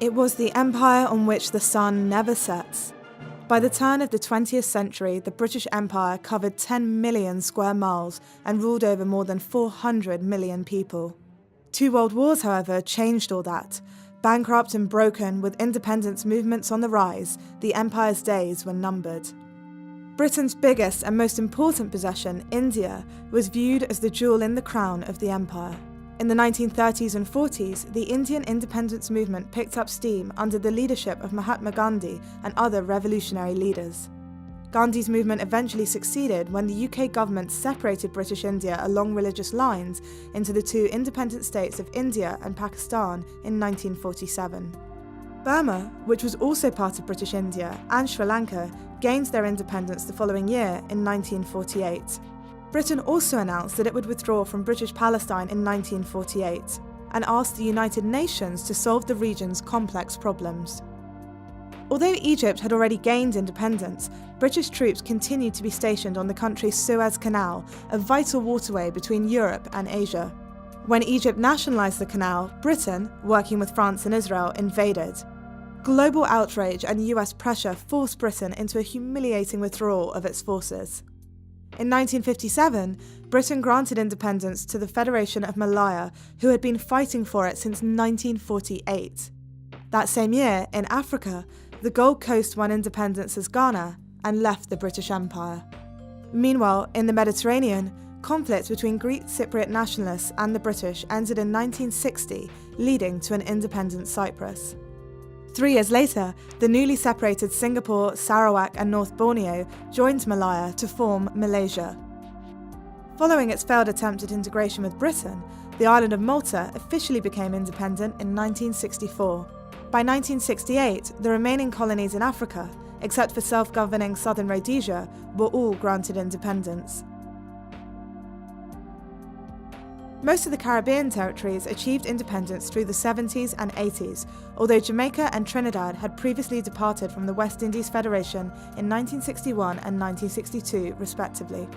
It was the empire on which the sun never sets. By the turn of the 20th century, the British Empire covered 10 million square miles and ruled over more than 400 million people. 2 world wars, however, changed all that. Bankrupt and broken, with independence movements on the rise, the empire's days were numbered. Britain's biggest and most important possession, India, was viewed as the jewel in the crown of the empire. In the 1930s and 40s, the Indian independence movement picked up steam under the leadership of Mahatma Gandhi and other revolutionary leaders. Gandhi's movement eventually succeeded when the UK government separated British India along religious lines into the 2 independent states of India and Pakistan in 1947. Burma, which was also part of British India, and Sri Lanka gained their independence the following year in 1948. Britain also announced that it would withdraw from British Palestine in 1948 and asked the United Nations to solve the region's complex problems. Although Egypt had already gained independence, British troops continued to be stationed on the country's Suez Canal, a vital waterway between Europe and Asia. When Egypt nationalised the canal, Britain, working with France and Israel, invaded. Global outrage and US pressure forced Britain into a humiliating withdrawal of its forces. In 1957, Britain granted independence to the Federation of Malaya, who had been fighting for it since 1948. That same year, in Africa, the Gold Coast won independence as Ghana and left the British Empire. Meanwhile, in the Mediterranean, conflict between Greek Cypriot nationalists and the British ended in 1960, leading to an independent Cyprus. 3 years later, the newly separated Singapore, Sarawak and North Borneo joined Malaya to form Malaysia. Following its failed attempt at integration with Britain, the island of Malta officially became independent in 1964. By 1968, the remaining colonies in Africa, except for self-governing southern Rhodesia, were all granted independence. Most of the Caribbean territories achieved independence through the 70s and 80s, although Jamaica and Trinidad had previously departed from the West Indies Federation in 1961 and 1962, respectively.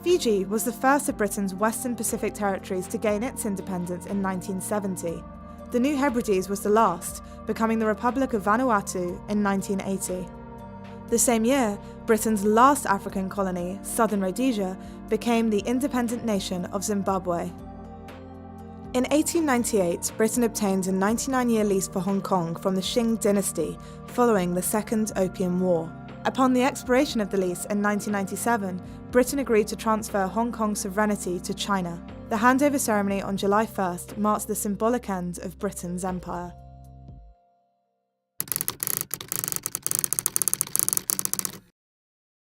Fiji was the first of Britain's Western Pacific territories to gain its independence in 1970. The New Hebrides was the last, becoming the Republic of Vanuatu in 1980. The same year, Britain's last African colony, Southern Rhodesia, became the independent nation of Zimbabwe. In 1898, Britain obtained a 99-year lease for Hong Kong from the Qing dynasty following the Second Opium War. Upon the expiration of the lease in 1997, Britain agreed to transfer Hong Kong's sovereignty to China. The handover ceremony on July 1st marks the symbolic end of Britain's empire.